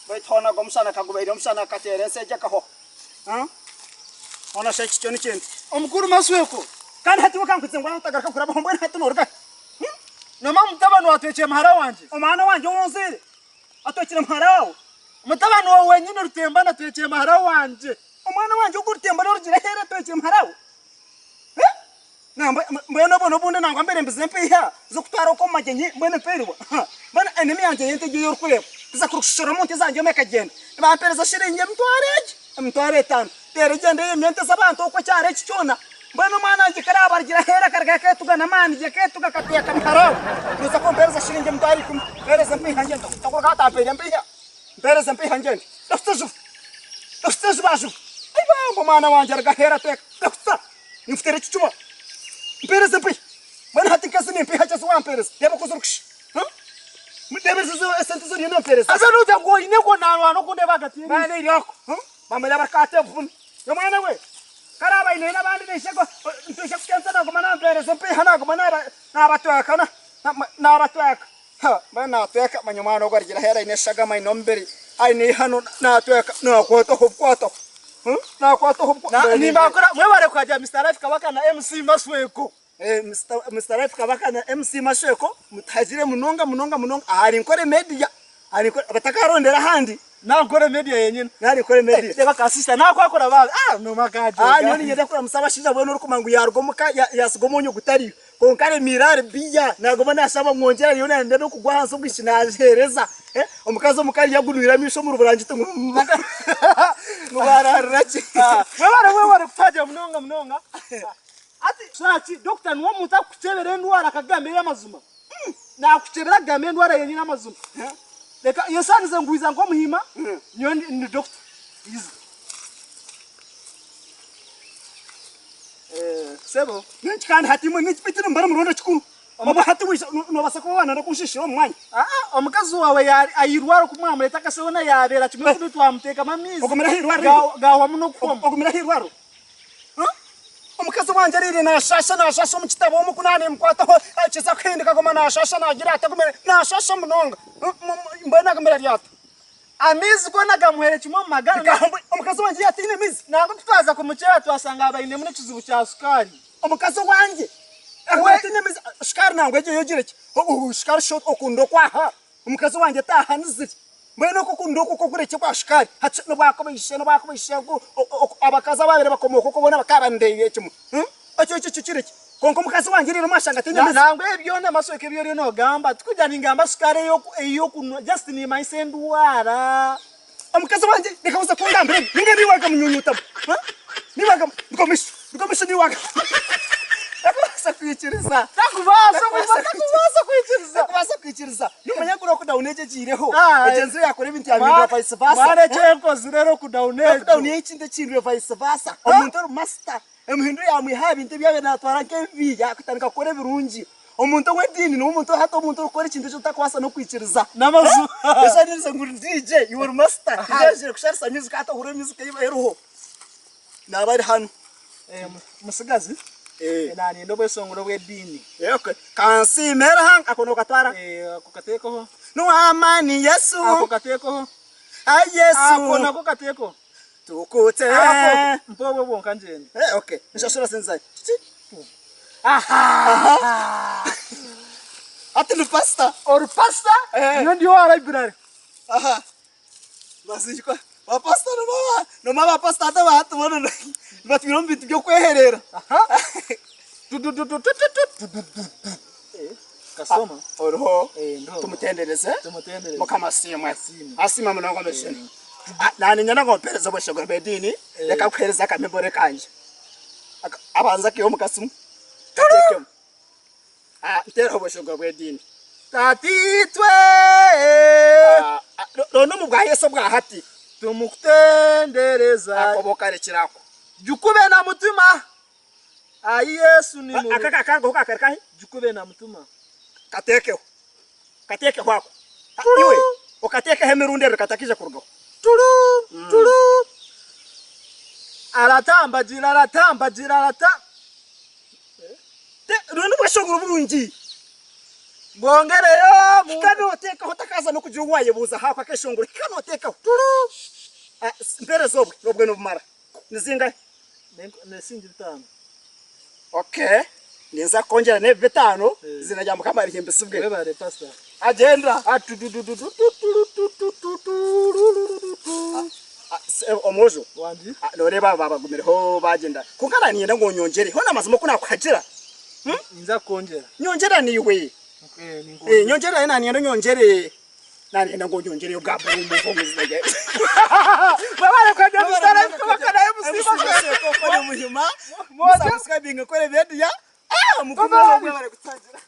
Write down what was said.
bayitona gomsana kagubera umsana katere seje kaho ona sheki cyo n'ikindi omukuru masweko kandi hatiwe kankutse ngo utagaruka kuraba hombo hatunoruka no mamutabano watwekeye mahara wanje omwana wanje wonzire atokira maharawo mutabano wawe wenyine rutembana twekeye mahara wanje omwana wanje ugutemba n'urugira here atokira maharawo mbona bono bunde nangwa mbere mbize mpiha zo kutwara uko magenyi mbona mperwa bana enemy yanje yente yo kureba za kurushora monte zanje mekagenda bampereza shiringe mtware tano tere gende yemyente zabantu uko cyare cyona mbona mwana nje karaba rigira hera karga ketugana mani je ketuga katiya kamharawo nuza ko mpereza shiringe mtware kum pereza mpiha nje takuruka atapere mpiha pereza mpiha nje dostezu baju aiba mwana wanje arga hera tek dokta niftere chuchuma pereza mpi bana hatikasi ni mpiha cha swa pereza yebo kuzuruksh mudebeza zo esantizo ni no pereza azana uja ngo ine ko nalo anokunde bagatini bane irako bamela bakate vun yo mwana we karaba ine nabandi nishego ntushe kukenza nako mana pereza mpiha nako mana nabatwaka nabatwaka bana natwaka manyamano gwargira hera ine shaga mai nomberi aine hano natwaka nakwato hopkwato nakwato hopkwato ni bakora mwe bare kwaja Mr. Life kabaka na MC Masweko Mr. Life kabaka na MC Masweko mutajire munonga ari nkore media ari batakarondera handi nakore media yenyine nari nkore media deba kasista nakwakora babe no makaje nyoni nyede kura musaba shiza bono rukumangu yargomuka yasigomonyo gutari konkare mirare biya nagoma nasaba mwongera yone ndende kugwa hanso bwishinajereza omukazo mukari yagurira misho mu ruburanjite mubararaki wewe kutaje munonga ati sachi doctor nwo muta kuchebere ndwara kagambe y'amazuma nakuchebera gambe ndwara yenyine amazuma leka yosanize ngwiza ngo muhima nyo ni doctor izi sebo kandi hatimu n'ikipitira mbara mu rondo chikuru oba hatiwisha no basako wana ndakushishira omwanya omukazi wawe ayirwara kumwamura takasona yabera kimwe kudu twamuteka mamizi okomera hirwaro gawa muno kwoma okomera hirwaro omukazi wanje riri nashasha mu kitabo omukunane mkwataho akiza kwindika goma nashasha nagira atagumere nashasha munonga mbona gamera ryata amizi ko nagamuhere kimwe magana omukazi wanje yatine mizi nako twaza kumucera twasanga abayine muri kizibu cya sukari omukazi wanje yatine mizi sukari nangwe je yogireke sukari shot okundo kwaha omukazi wanje tahanizire mbona ko kundo ko kureke kwa sukari hatse no bakobishe abakaza babere bakomoko ko bona bakabandeye kimwe cyo kireke konko mukazi wanje rero mashanga tine mizi nangwe ibyo n'amasweke byo rero no gamba tukujana ingamba sukari yo kuno just ni maisendwara omukazi wanje nikabuza kungambire ninge niwaga munyunyuta niwaga nkomisho niwaga kwikiriza takubasa kwikiriza numenya kuro kudawuneje jireho ejenzi yakore ibintu yabindwa vice versa mare cheko zirero kudawuneje ikinde chindwe vice versa omuntu ari master emuhindu yamwiha ibintu byabe natwara kevi yakutanika kore birungi omuntu wedini no muntu hato omuntu ukora ikintu cyo takwasa no kwikiriza namazu esa nirize nguri DJ you are master ijaje kusharisa music hata hure music yibayeho nabari hano musigazi nani ndo bwesongoro bwedini okay kansi mera hang akono katwara akukateko no amani Yesu akukateko Yesu akona akukateko tukute mpobwe bonka njeni okay nshashura senzai ati ni pasta or pasta ndio wa library basi kwa wa pasta no mama pasta ata bahatu bono batwiro mbiti byo kweherera kasoma orho tumutendereze mukamasima asima munango mesheni nani nyana ngompereza boshogora bedini reka kwereza kamembore kanje abanza kiyo mukasimu tatekemo ntero boshogora bedini tatitwe no mubwa Yesu bwa hati tumukutendereza akobokare kirako jukube na mutima Yesu ni mu akakango kakarikahi jukube na mutima kateke kwako iwe ukateke hemerunde rekatakije kurugo turu alatamba jira te rundu bwashogura burungi bongereyo kanoteka hotakaza no kugira uwaye buza hapa keshongore kanoteka mbere zobwe no bumara nizinga nesingi bitano. Okay niza kongera ne bitano zinajya mukamara ihembe subwe Webare pastor agenda omojo wandi noreba babagumireho bagenda kukaraniye ngo nyongere ho namazumo ko nakwajira nza kongera nyongera niwe nyongera nani ndo nyongere nani ndo nyongere ubwabo umuvo muzige babare kwa ndabisara bakana y'umusiba ko ko muhima musa subscribing ko video ya mukuru babare gutangira